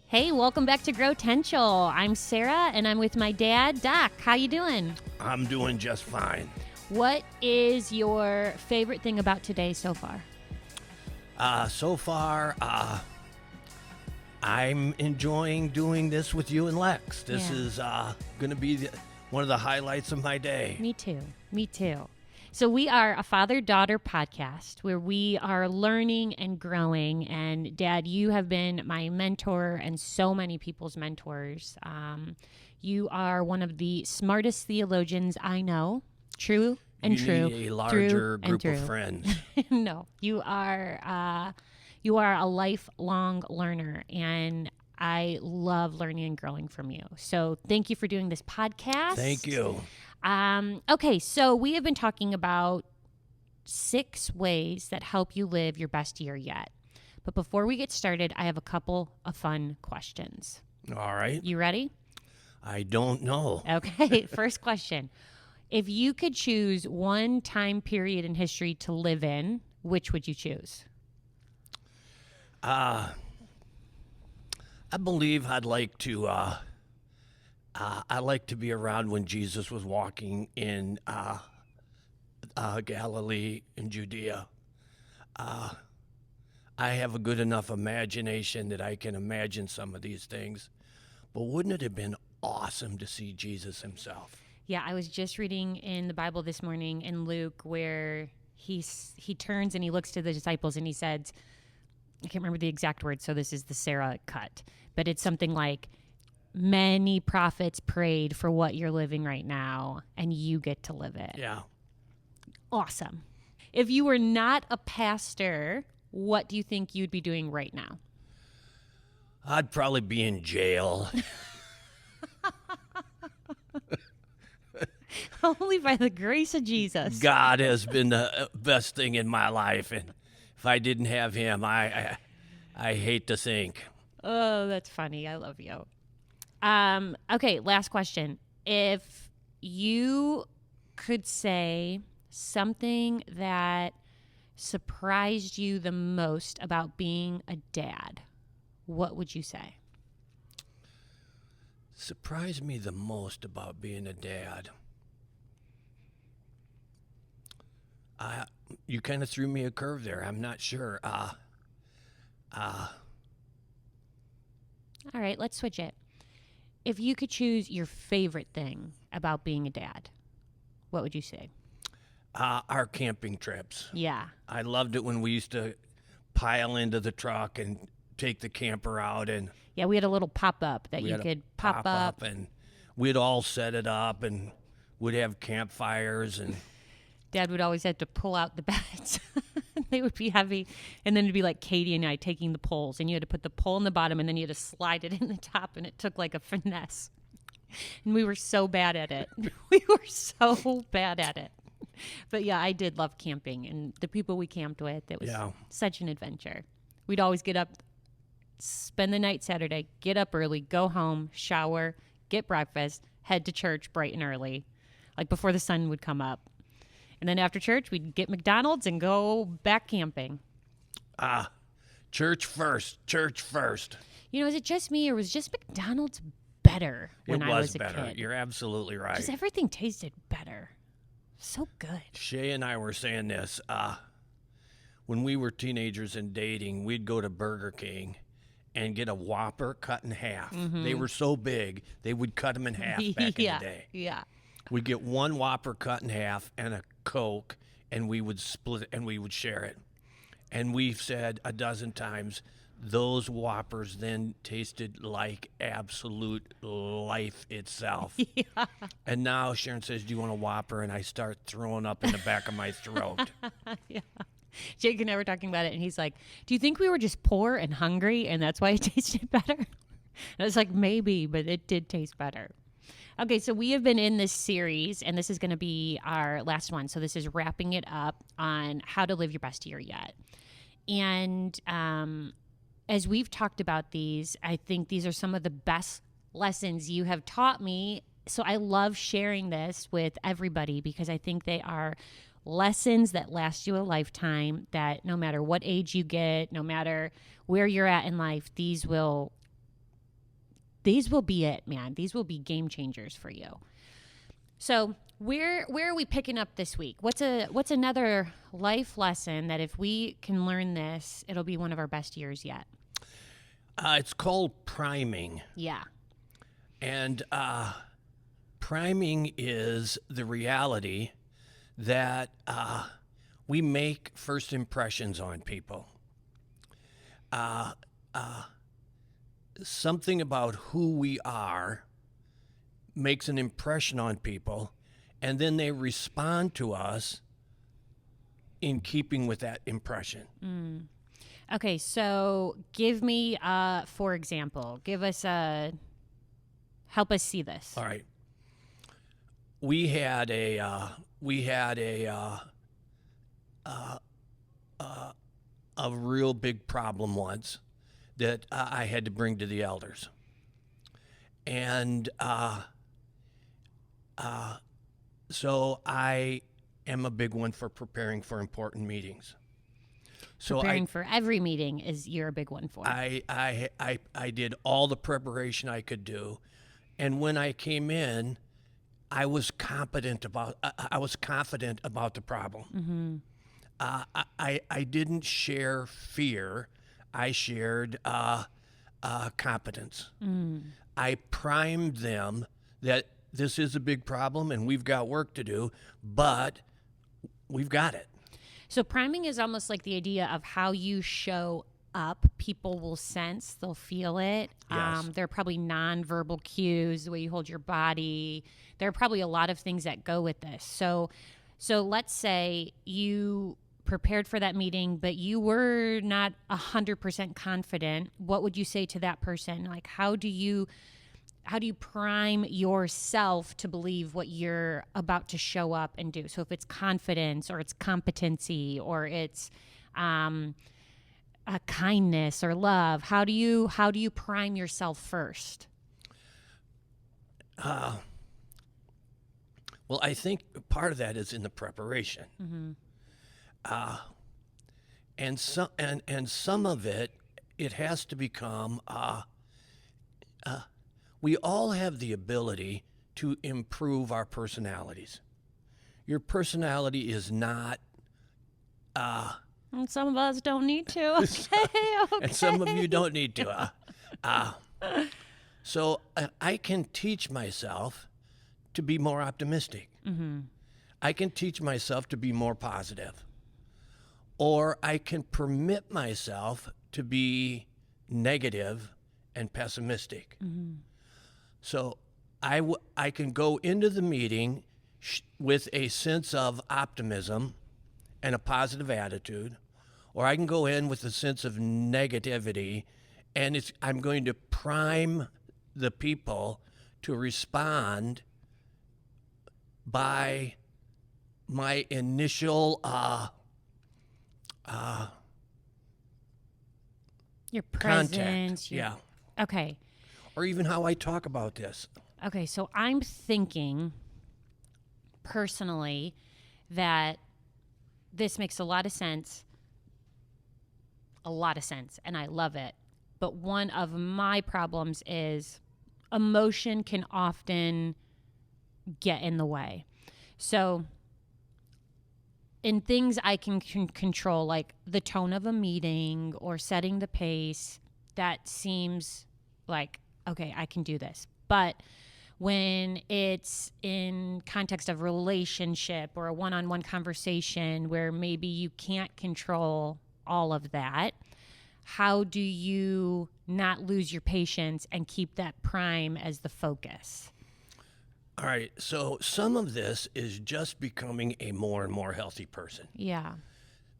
Hey, welcome back to Gro-Tential. I'm Sarah, and I'm with my dad, Doc. How you doing? I'm doing just fine. What is your favorite thing about today so far? So far, I'm enjoying doing this with you and Lex. This is going to be one of the highlights of my day. Me too. Me too. So we are a father-daughter podcast where we are learning and growing. And Dad, you have been my mentor and so many people's mentors. You are one of the smartest theologians I know. True and you true. Need a larger group of friends. No, you are a lifelong learner, and I love learning and growing from you. So thank you for doing this podcast. Thank you. Okay, so we have been talking about 6 ways that help you live your best year yet. But before we get started, I have a couple of fun questions. All right. You ready? I don't know. Okay, first question. If you could choose one time period in history to live in, which would you choose? I believe I'd like to be around when Jesus was walking in Galilee and Judea. I have a good enough imagination that I can imagine some of these things. But wouldn't it have been awesome to see Jesus himself? Yeah, I was just reading in the Bible this morning in Luke where he turns and he looks to the disciples and he says, I can't remember the exact words, so this is the Sarah cut, but it's something like, many prophets prayed for what you're living right now, and you get to live it. Yeah. Awesome. If you were not a pastor, what do you think you'd be doing right now? I'd probably be in jail. Only by the grace of Jesus. God has been the best thing in my life, and if I didn't have him, I hate to think. Oh, that's funny. I love you. Okay, last question. If you could say something that surprised you the most about being a dad, what would you say? Surprised me the most about being a dad. You kind of threw me a curve there. I'm not sure. All right, let's switch it. If you could choose your favorite thing about being a dad, what would you say? Our camping trips. Yeah. I loved it when we used to pile into the truck and take the camper out, and yeah, we had a little pop-up that you could pop up, and we'd all set it up, and we'd have campfires, and Dad would always have to pull out the beds. They would be heavy, and then it'd be like Katie and I taking the poles, and you had to put the pole in the bottom, and then you had to slide it in the top, and it took like a finesse. And we were so bad at it. We were so bad at it. But yeah, I did love camping, and the people we camped with, it was such an adventure. We'd always get up, spend the night Saturday, get up early, go home, shower, get breakfast, head to church bright and early, like before the sun would come up. And then after church, we'd get McDonald's and go back camping. Church first. You know, is it just me, or was just McDonald's better when I was a better. kid? You're absolutely right. Just everything tasted better. So good. Shay and I were saying this. When we were teenagers and dating, we'd go to Burger King and get a Whopper cut in half. Mm-hmm. They were so big, they would cut them in half back in the day. Yeah. We'd get one Whopper cut in half and a Coke, and we would split it and we would share it. And we've said a dozen times, those Whoppers then tasted like absolute life itself. Yeah. And now Sharon says, do you want a Whopper? And I start throwing up in the back of my throat. Yeah. Jake and I were talking about it, and he's like, do you think we were just poor and hungry, and that's why it tasted better? And I was like, maybe, but it did taste better. Okay, so we have been in this series, and this is going to be our last one. So this is wrapping it up on how to live your best year yet. And as we've talked about these, I think these are some of the best lessons you have taught me. So I love sharing this with everybody because I think they are lessons that last you a lifetime, that no matter what age you get, no matter where you're at in life, these will these will be it, man. These will be game changers for you. So where are we picking up this week? What's another life lesson that if we can learn this, it'll be one of our best years yet? It's called priming. Yeah. And priming is the reality that we make first impressions on people. Something about who we are makes an impression on people, and then they respond to us in keeping with that impression. Okay, so give me, for example, help us see this. All right. We had a real big problem once that I had to bring to the elders, and so I am a big one for preparing for important meetings. So Preparing for every meeting you're a big one for. I did all the preparation I could do, and when I came in, I was confident about the problem. I didn't share fear. I shared competence. I primed them that this is a big problem and we've got work to do, but we've got it. So priming is almost like the idea of how you show up. People will sense, they'll feel it. Yes. There are probably nonverbal cues, the way you hold your body. There are probably a lot of things that go with this. So let's say you prepared for that meeting, but you were not 100% confident. What would you say to that person? Like, how do you prime yourself to believe what you're about to show up and do? So if it's confidence or it's competency or it's a kindness or love, how do you prime yourself first? Well, I think part of that is in the preparation. And some of it has to become, we all have the ability to improve our personalities. Your personality is not, And some of us don't need to. Okay. and some of you don't need to. So I can teach myself to be more optimistic. I can teach myself to be more positive. Or I can permit myself to be negative and pessimistic. So I can go into the meeting with a sense of optimism and a positive attitude, or I can go in with a sense of negativity, and I'm going to prime the people to respond by my initial Your presence. contact. Yeah. Okay. Or even how I talk about this. Okay, so I'm thinking personally that this makes a lot of sense, and I love it. But one of my problems is emotion can often get in the way. So in things I can control, like the tone of a meeting or setting the pace, that seems like, okay, I can do this. But when it's in context of relationship or a one-on-one conversation where maybe you can't control all of that, how do you not lose your patience and keep that prime as the focus? All right, so some of this is just becoming a more and more healthy person. Yeah.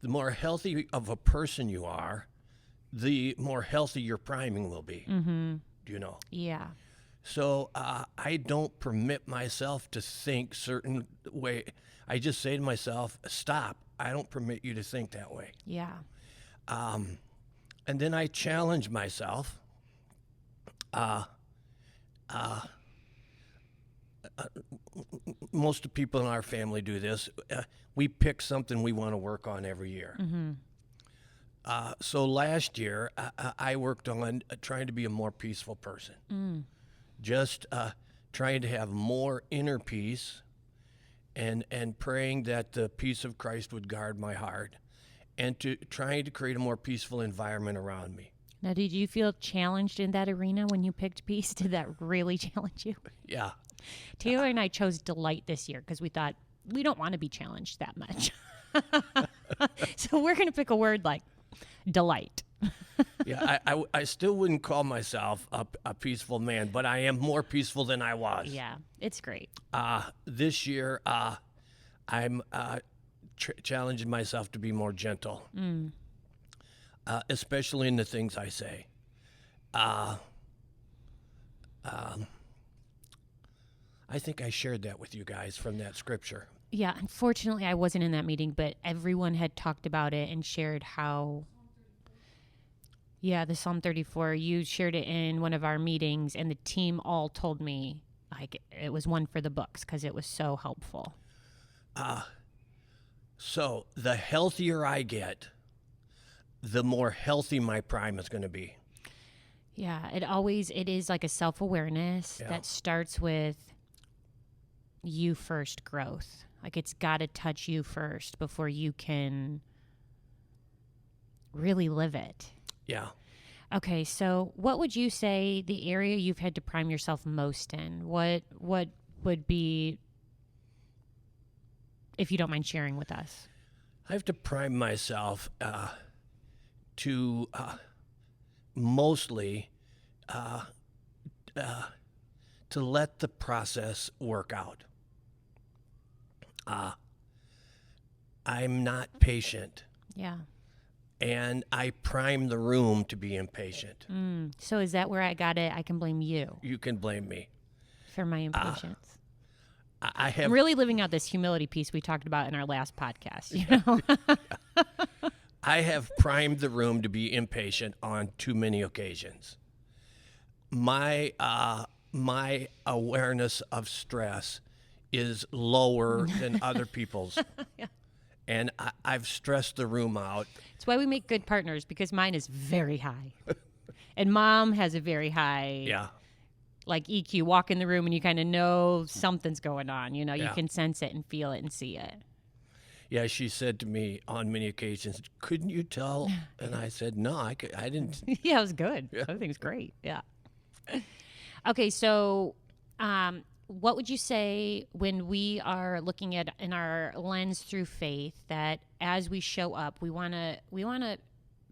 The more healthy of a person you are, the more healthy your priming will be. Do you know? Yeah. So I don't permit myself to think certain way. I just say to myself, stop. I don't permit you to think that way. Yeah. And then I challenge myself. Most of the people in our family do this. We pick something we want to work on every year. So last year, I worked on trying to be a more peaceful person. just trying to have more inner peace and praying that the peace of Christ would guard my heart and to trying to create a more peaceful environment around me. Now, did you feel challenged in that arena when you picked peace? Did that really challenge you? Yeah. Taylor and I chose delight this year because we thought we don't want to be challenged that much. So we're going to pick a word like delight. Yeah, I still wouldn't call myself a peaceful man, but I am more peaceful than I was. Yeah, it's great. This year, I'm challenging myself to be more gentle, especially in the things I say. I think I shared that with you guys from that scripture. Yeah, unfortunately, I wasn't in that meeting, but everyone had talked about it and shared how. Yeah, the Psalm 34. You shared it in one of our meetings, and the team all told me like it was one for the books because it was so helpful. So the healthier I get, the more healthy my prime is going to be. Yeah, it is like a self-awareness that starts with you first growth. Like it's got to touch you first before you can really live it. Yeah. Okay, so what would you say the area you've had to prime yourself most in? What would be, if you don't mind sharing with us? I have to prime myself to mostly to let the process work out. I'm not patient. Yeah. And I prime the room to be impatient. So is that where I got it? I can blame you You can blame me. for my impatience. I'm really living out this humility piece we talked about in our last podcast, you know? I have primed the room to be impatient on too many occasions. My awareness of stress is lower than other people's. Yeah. And I've stressed the room out. It's why we make good partners, because mine is very high. And Mom has a very high, like EQ. Walk in the room and you kind of know something's going on. You know, you can sense it and feel it and see it. Yeah, she said to me on many occasions, couldn't you tell? And I said, no, I didn't. Yeah, it was good. Yeah. Everything's great. Yeah. Okay, so what would you say when we are looking at in our lens through faith, that as we show up, we want to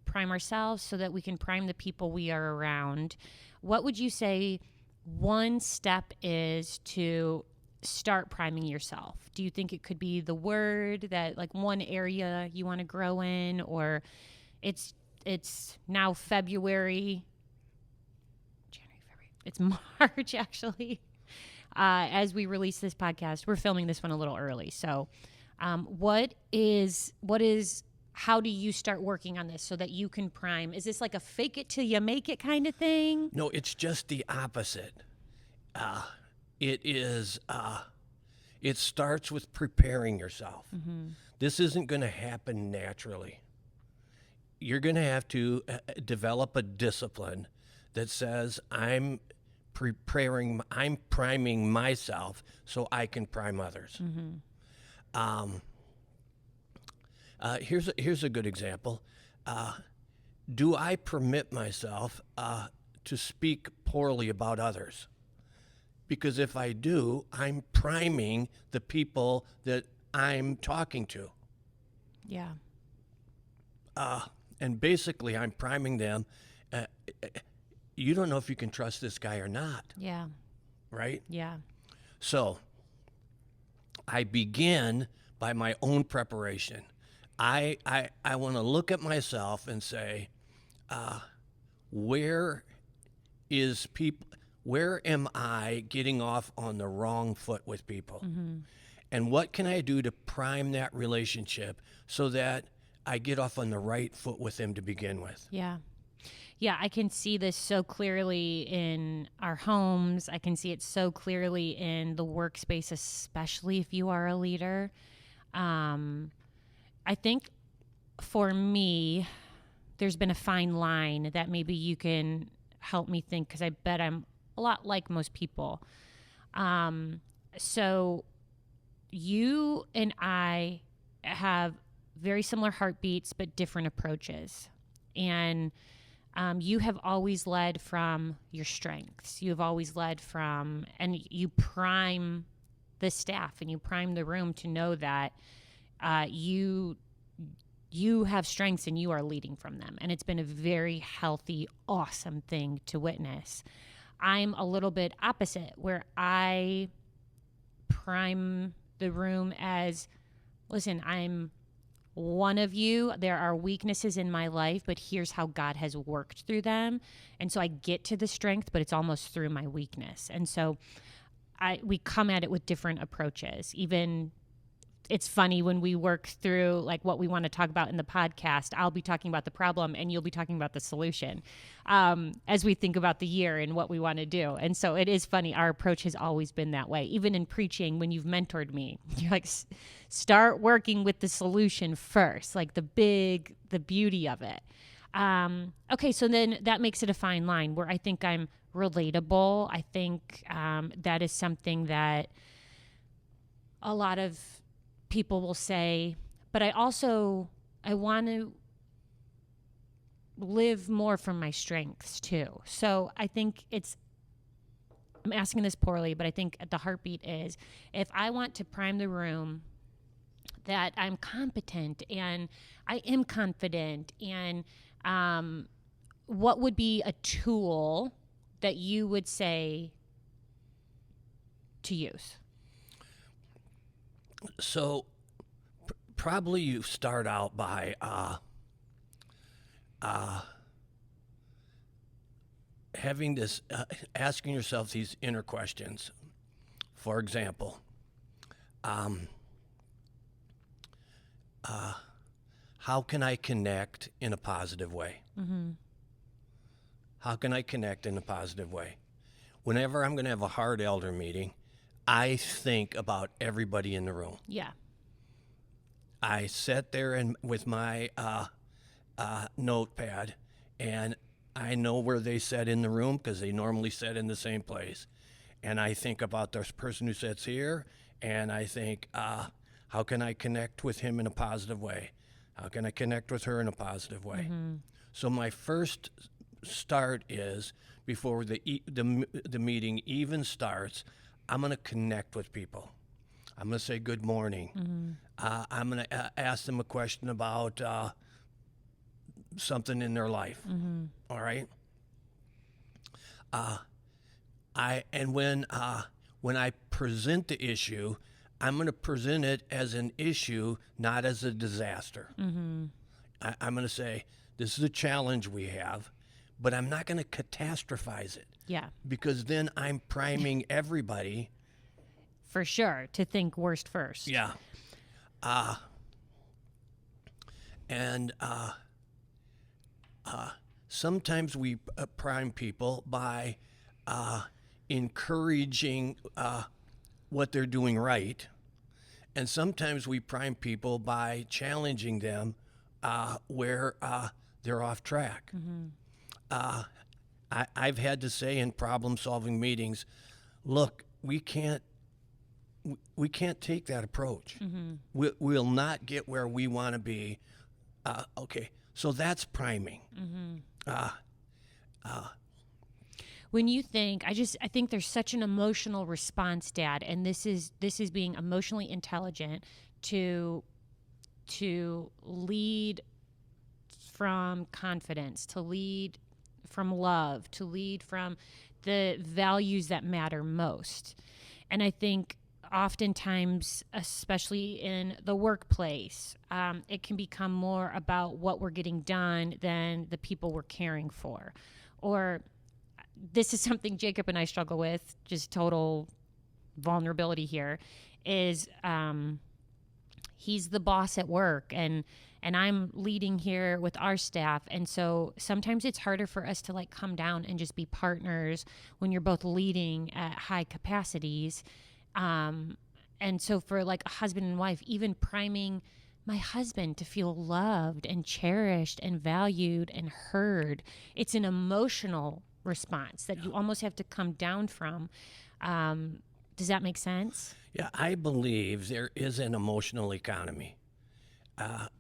prime ourselves so that we can prime the people we are around? What would you say one step is to start priming yourself? Do you think it could be the word, that like one area you want to grow in, or it's now February, January, February. It's March actually. As we release this podcast, we're filming this one a little early. So, what is how do you start working on this so that you can prime? Is this like a fake it till you make it kind of thing? No, it's just the opposite. It is. It starts with preparing yourself. Mm-hmm. This isn't going to happen naturally. You're going to have to develop a discipline that says, I'm priming myself so I can prime others. Mm-hmm. Here's a good example. Do I permit myself to speak poorly about others? Because if I do, I'm priming the people that I'm talking to. Yeah. And basically, I'm priming them. You don't know if you can trust this guy or not. Yeah. Right? Yeah. So I begin by my own preparation. I want to look at myself and say, where am I getting off on the wrong foot with people? Mm-hmm. And what can I do to prime that relationship so that I get off on the right foot with them to begin with? Yeah. Yeah, I can see this so clearly in our homes. I can see it so clearly in the workspace, especially if you are a leader. I think for me, there's been a fine line that maybe you can help me think, because I bet I'm a lot like most people. So you and I have very similar heartbeats, but different approaches. And you have always led from your strengths. You have always led from, and you prime the staff and you prime the room to know that you have strengths and you are leading from them. And it's been a very healthy, awesome thing to witness. I'm a little bit opposite, where I prime the room as, listen, I'm one of you. There are weaknesses in my life, but here's how God has worked through them. And so I get to the strength, but it's almost through my weakness. And so we come at it with different approaches. Even it's funny when we work through like what we want to talk about in the podcast, I'll be talking about the problem and you'll be talking about the solution as we think about the year and what we want to do. And so it is funny. Our approach has always been that way. Even in preaching, when you've mentored me, you're like, start working with the solution first, like the beauty of it. Okay, so then that makes it a fine line where I think I'm relatable. I think that is something that a lot of people will say, but I want to live more from my strengths too. So I think I'm asking this poorly, but I think the heartbeat is, if I want to prime the room that I'm competent and I am confident, and what would be a tool that you would say to use? So probably you start out by having this, asking yourself these inner questions. For example, how can I connect in a positive way? Mm-hmm. How can I connect in a positive way? Whenever I'm going to have a hard elder meeting, I think about everybody in the room. Yeah. I sit there with my notepad, and I know where they sit in the room because they normally sit in the same place. And I think about this person who sits here, and I think, how can I connect with him in a positive way? How can I connect with her in a positive way? Mm-hmm. So my first start is, before the meeting even starts, I'm going to connect with people. I'm going to say good morning. Mm-hmm. I'm going to ask them a question about something in their life. Mm-hmm. All right. When I present the issue, I'm going to present it as an issue, not as a disaster. Mm-hmm. I'm going to say, this is a challenge we have, but I'm not going to catastrophize it. Yeah. Because then I'm priming everybody. For sure, to think worst first. Yeah. Sometimes we prime people by encouraging what they're doing right. And sometimes we prime people by challenging them where they're off track. Mm-hmm. I've had to say in problem-solving meetings, look, we can't take that approach. Mm-hmm. We'll not get where we want to be. Okay, so that's priming. Mm-hmm. When you think, I think there's such an emotional response, Dad, and this is being emotionally intelligent to lead from confidence, to lead from love, to lead from the values that matter most. And I think oftentimes, especially in the workplace, it can become more about what we're getting done than the people we're caring for. Or this is something Jacob and I struggle with, just total vulnerability here, is he's the boss at work and I'm leading here with our staff. And so sometimes it's harder for us to like come down and just be partners when you're both leading at high capacities. And so for like a husband and wife, even priming my husband to feel loved and cherished and valued and heard, it's an emotional response that you almost have to come down from. Does that make sense? Yeah, I believe there is an emotional economy.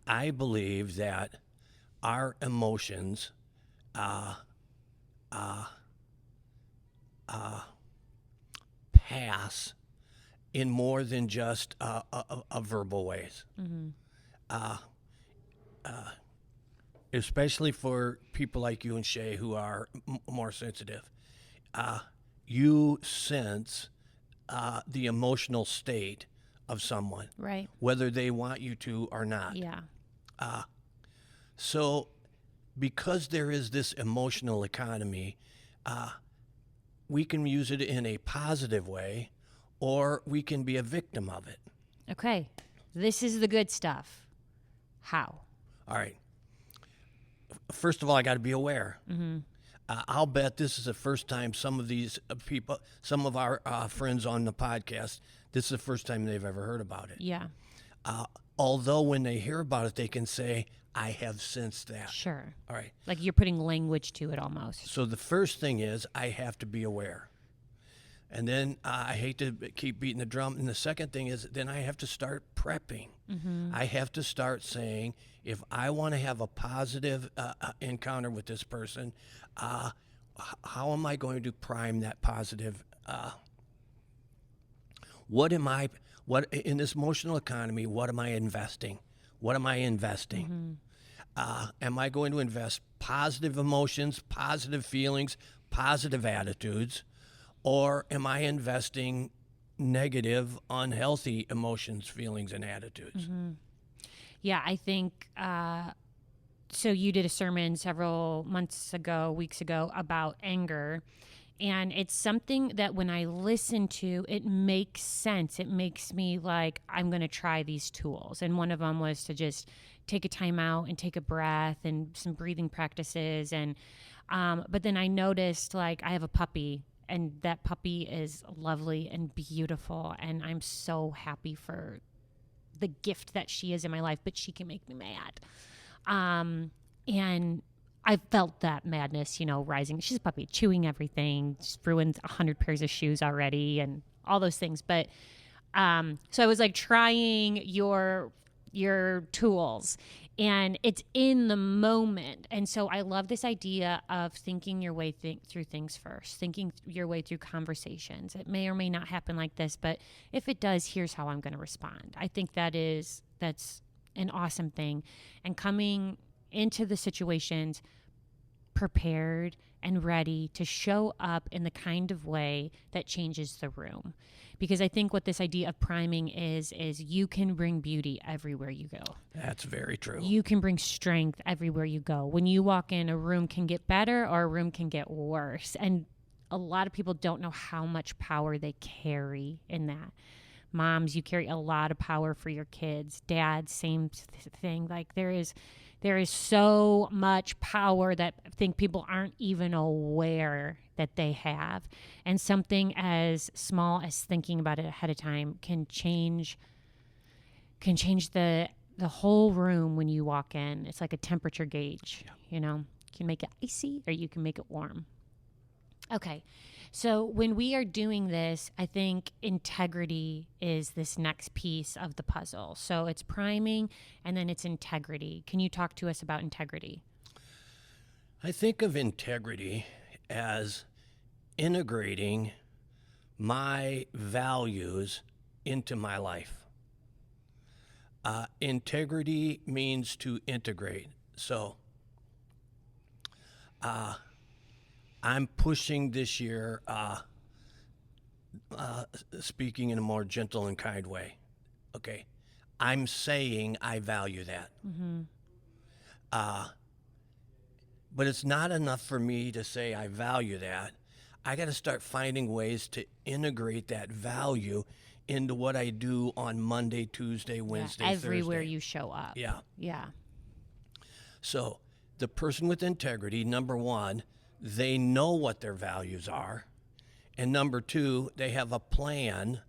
I believe that our emotions pass in more than just a verbal ways. Especially for people like you and Shay who are more sensitive. You sense the emotional state of someone, Right. whether they want you to or not. Yeah. So, because there is this emotional economy, we can use it in a positive way, or we can be a victim of it. Okay. This is the good stuff. How? All right. First of all, I got to be aware. I'll bet this is the first time some of these people, some of our friends on the podcast, this is the first time they've ever heard about it. Yeah. Although when they hear about it, they can say, I have sensed that. Sure. All right. Like you're putting language to it almost. So the first thing is I have to be aware. And then I hate to keep beating the drum. And the second thing is then I have to start prepping. I have to start saying, if I want to have a positive encounter with this person, how am I going to prime that positive? What in this emotional economy, what am I investing? What am I investing? Am I going to invest positive emotions, positive feelings, positive attitudes? Or am I investing negative, unhealthy emotions, feelings, and attitudes? Yeah, I think so. You did a sermon several weeks ago about anger. And it's something that when I listen to, it makes sense. It makes me like, I'm going to try these tools. And one of them was to just take a time out and take a breath and some breathing practices. And but then I noticed, like, I have a puppy, and that puppy is lovely and beautiful. And I'm so happy for the gift that she is in my life, but she can make me mad. And I felt that madness, rising. She's a puppy, chewing everything, just ruined 100 pairs of shoes already and all those things. But so I was like trying your tools, and it's in the moment. And so I love this idea of thinking your way through things first, thinking your way through conversations. It may or may not happen like this, but if it does, here's how I'm going to respond. I think that's an awesome thing. And coming into the situations prepared and ready to show up in the kind of way that changes the room. Because I think what this idea of priming is you can bring beauty everywhere you go. That's very true. You can bring strength everywhere you go. When you walk in, a room can get better or a room can get worse. And a lot of people don't know how much power they carry in that. Moms, you carry a lot of power for your kids. Dads, same thing. Like there is so much power that I think people aren't even aware that they have. And something as small as thinking about it ahead of time can change the whole room when you walk in. It's like a temperature gauge, You can make it icy or you can make it warm. Okay. So when we are doing this, I think integrity is this next piece of the puzzle. So it's priming and then it's integrity. Can you talk to us about integrity? I think of integrity as integrating my values into my life. Integrity means to integrate. So I'm pushing this year, speaking in a more gentle and kind way. Okay. I'm saying I value that. But it's not enough for me to say I value that. I got to start finding ways to integrate that value into what I do on Monday, Tuesday, Wednesday, everywhere Thursday. you show up. Yeah. So the person with integrity, number one, they know what their values are. And number two, they have a plan,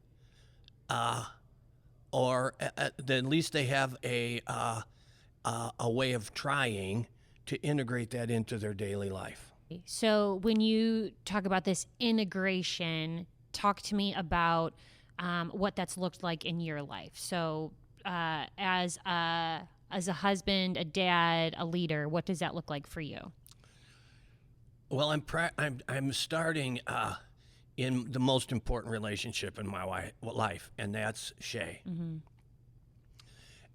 or at least they have a way of trying to integrate that into their daily life. So when you talk about this integration, talk to me about what that's looked like in your life. So as a husband, a dad, a leader, what does that look like for you? Well, I'm starting in the most important relationship in my life, and that's Shay. Mm-hmm.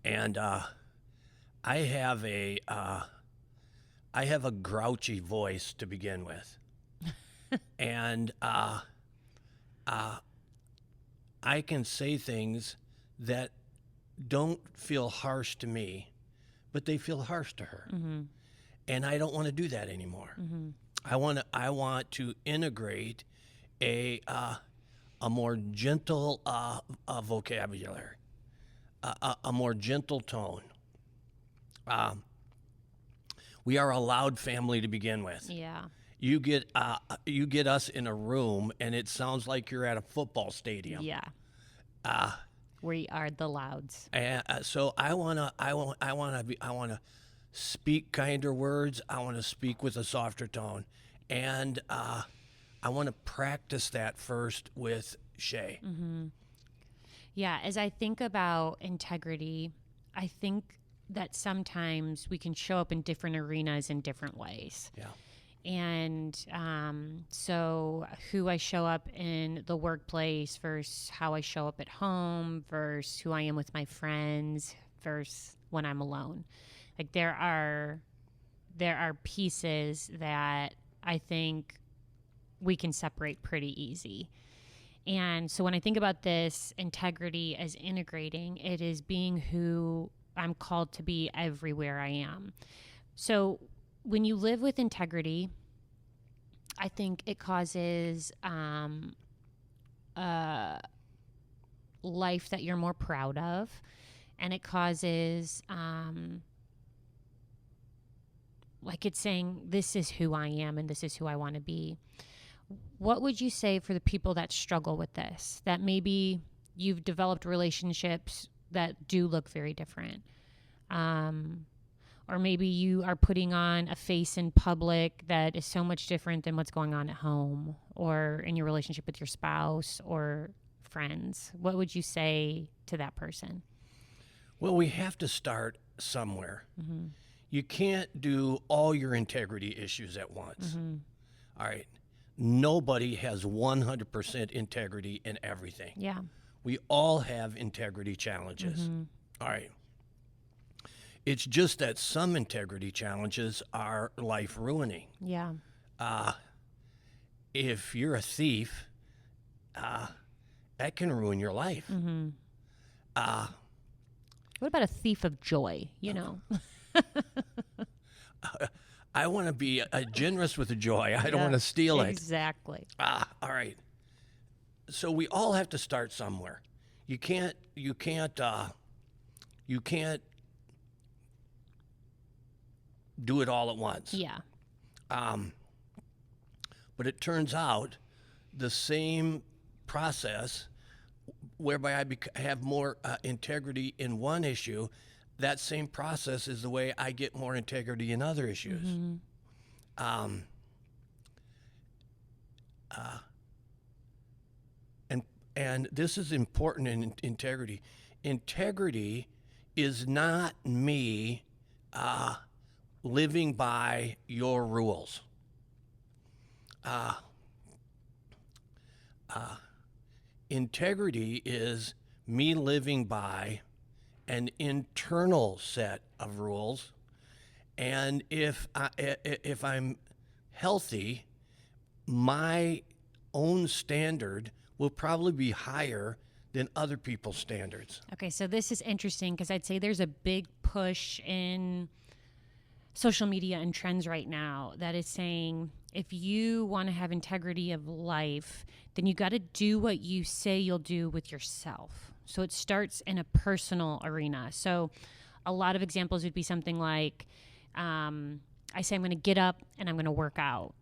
And I have a I have a grouchy voice to begin with, and I can say things that don't feel harsh to me, but they feel harsh to her, Mm-hmm. and I don't want to do that anymore. Mm-hmm. I want to integrate a more gentle vocabulary, a more gentle tone. We are a loud family to begin with. Yeah. You get us in a room, and it sounds like you're at a football stadium. Yeah. We are the louds. And so I wanna speak kinder words. I want to speak with a softer tone, and I want to practice that first with Shay. Mm-hmm. Yeah. As I think about integrity, I think that sometimes we can show up in different arenas in different ways. Yeah. And so who I show up in the workplace versus how I show up at home versus who I am with my friends versus when I'm alone. Like there are pieces that I think we can separate pretty easy. And so when I think about this integrity as integrating, it is being who I'm called to be everywhere I am. So when you live with integrity, I think it causes a life that you're more proud of, and it causes like it's saying, this is who I am and this is who I want to be. What would you say for the people that struggle with this, that maybe you've developed relationships that do look very different? Or maybe you are putting on a face in public that is so much different than what's going on at home or in your relationship with your spouse or friends. What would you say to that person? Well, we have to start somewhere. Mm-hmm. You can't do all your integrity issues at once. Mm-hmm. All right. Nobody has 100% integrity in everything. Yeah. We all have integrity challenges. Mm-hmm. All right. It's just that some integrity challenges are life ruining. Yeah. If you're a thief, that can ruin your life. Mm-hmm. What about a thief of joy? You know? I want to be generous with the joy. I don't want to steal it. Exactly. All right. So we all have to start somewhere. You can't do it all at once. Yeah. But it turns out the same process whereby I have more integrity in one issue, that same process is the way I get more integrity in other issues. Mm-hmm. And this is important in integrity. Integrity is not me living by your rules. Integrity is me living by an internal set of rules, and if I'm healthy, my own standard will probably be higher than other people's standards. Okay, so this is interesting because I'd say there's a big push in social media and trends right now that is saying if you want to have integrity of life, then you got to do what you say you'll do with yourself. So it starts in a personal arena. So a lot of examples would be something like, I say I'm going to get up and I'm going to work out.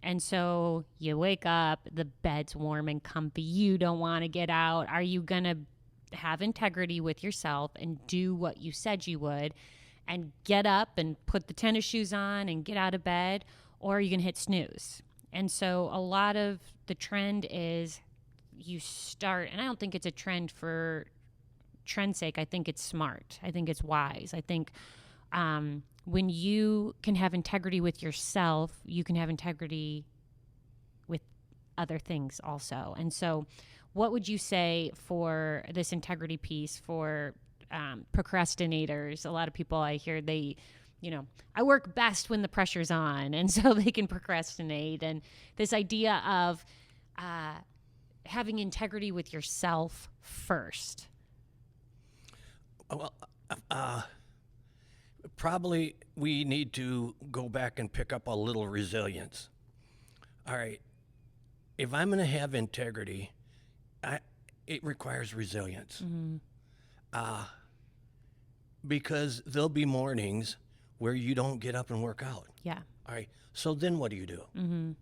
And so you wake up, the bed's warm and comfy. You don't want to get out. Are you going to have integrity with yourself and do what you said you would and get up and put the tennis shoes on and get out of bed? or you can hit snooze. And so a lot of the trend is you start, and I don't think it's a trend for trend's sake. I think it's smart. I think it's wise. I think when you can have integrity with yourself, you can have integrity with other things also. And so what would you say for this integrity piece for procrastinators? A lot of people I hear, I work best when the pressure's on, and so they can procrastinate. And this idea of having integrity with yourself first. Well, probably we need to go back and pick up a little resilience. All right, if I'm going to have integrity, it requires resilience. Because there'll be mornings where you don't get up and work out. Yeah. All right, so then what do you do?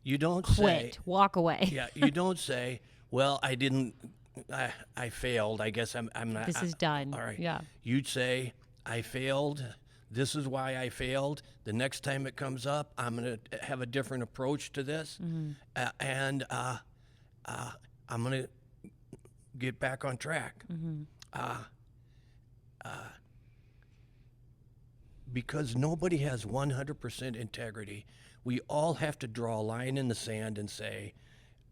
You don't Quit. Walk away. Yeah, you don't say, well, I failed. I guess I'm not. This is done. All right. Yeah. You'd say, I failed. This is why I failed. The next time it comes up, I'm going to have a different approach to this. And I'm going to get back on track. Because nobody has 100% integrity, we all have to draw a line in the sand and say,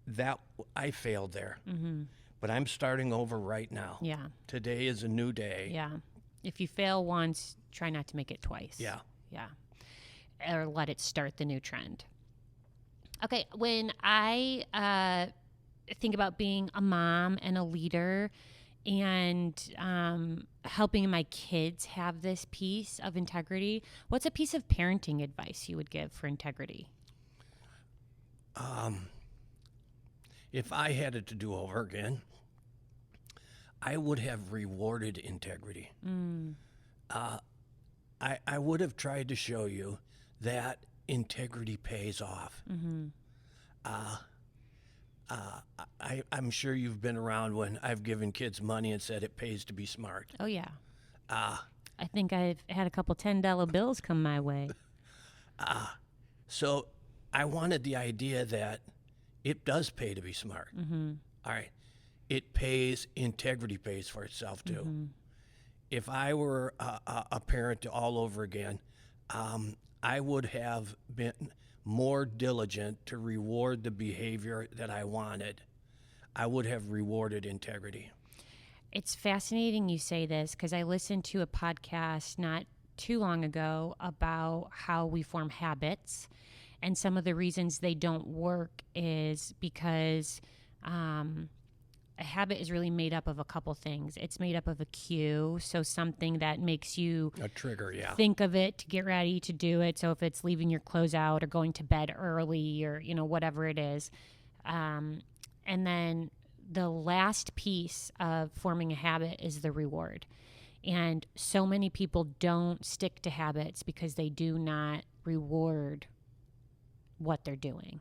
that I failed there. But I'm starting over right now. Yeah. Today is a new day. Yeah. If you fail once, try not to make it twice. Yeah. Yeah. Or let it start the new trend. Okay. When I think about being a mom and a leader and helping my kids have this piece of integrity, what's a piece of parenting advice you would give for integrity? If I had it to do over again, I would have rewarded integrity. I would have tried to show you that integrity pays off. I'm sure you've been around when I've given kids money and said it pays to be smart. Oh, yeah. I think I've had a couple $10 bills come my way. So I wanted the idea that it does pay to be smart. All right. It pays, integrity pays for itself too. If I were a parent all over again, I would have been more diligent to reward the behavior that I wanted. I would have rewarded integrity. It's fascinating you say this because I listened to a podcast not too long ago about how we form habits. And some of the reasons they don't work is because a habit is really made up of a couple things. It's made up of a cue, so something that makes you a trigger, think of it to get ready to do it. So if it's leaving your clothes out or going to bed early or whatever it is, and then the last piece of forming a habit is the reward. And so many people don't stick to habits because they do not reward what they're doing.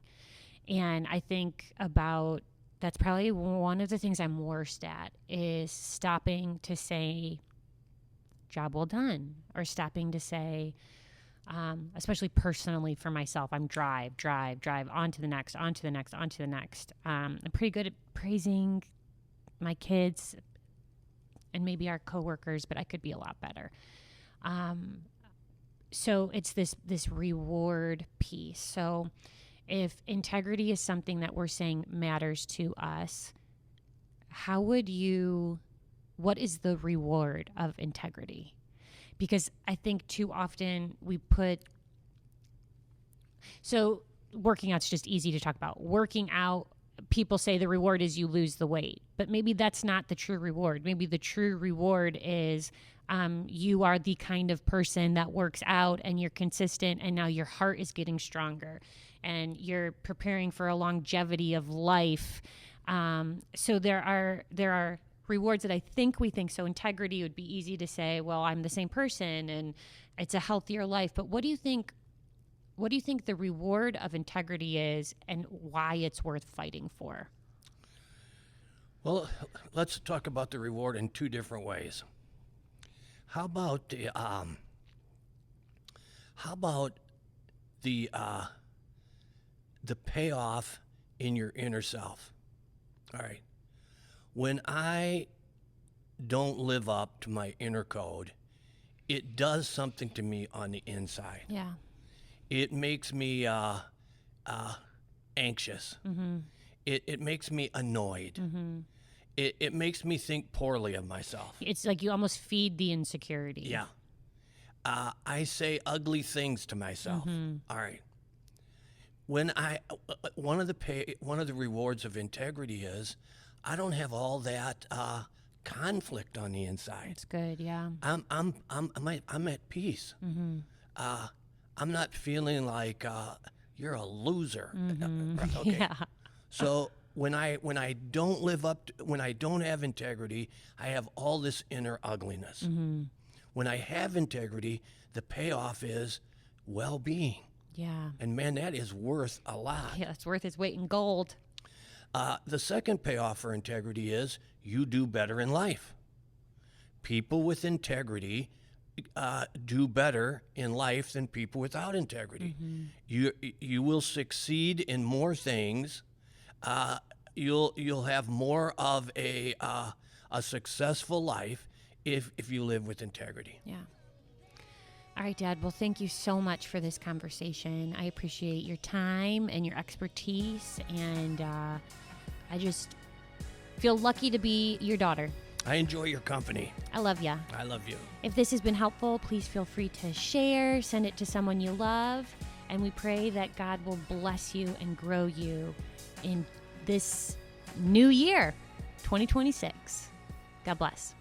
And I think that's probably one of the things I'm worst at is stopping to say, job well done, or stopping to say, especially personally for myself, I'm drive, on to the next. I'm pretty good at praising my kids and maybe our coworkers, but I could be a lot better. So it's this reward piece. So if integrity is something that we're saying matters to us, what is the reward of integrity? Because I think too often so working out's just easy to talk about. Working out, people say the reward is you lose the weight, but maybe that's not the true reward. Maybe the true reward is you are the kind of person that works out and you're consistent, and now your heart is getting stronger and you're preparing for a longevity of life. So there are rewards that I think we think. So integrity would be easy to say, well, I'm the same person and it's a healthier life. But what do you think the reward of integrity is and why it's worth fighting for? Well, let's talk about the reward in two different ways. How about the payoff in your inner self. All right. When I don't live up to my inner code, it does something to me on the inside. Yeah. It makes me anxious. Mm-hmm. It makes me annoyed. Mm-hmm. It makes me think poorly of myself. It's like you almost feed the insecurity. Yeah. I say ugly things to myself. Mm-hmm. All right. When one of the rewards of integrity is I don't have all that conflict on the inside. It's good, yeah. I'm at peace. Mm-hmm. I'm not feeling like you're a loser. Mm-hmm. Okay. Yeah. So when I don't live up to, when I don't have integrity, I have all this inner ugliness. Mm-hmm. When I have integrity, the payoff is well-being. Yeah. And man, that is worth a lot. Yeah, it's worth its weight in gold. The second payoff for integrity is you do better in life. People with integrity do better in life than people without integrity. Mm-hmm. You will succeed in more things. You'll have more of a successful life if you live with integrity. Yeah. All right, Dad. Well, thank you so much for this conversation. I appreciate your time and your expertise, and I just feel lucky to be your daughter. I enjoy your company. I love ya. I love you. If this has been helpful, please feel free to share, send it to someone you love, and we pray that God will bless you and grow you in this new year, 2026. God bless.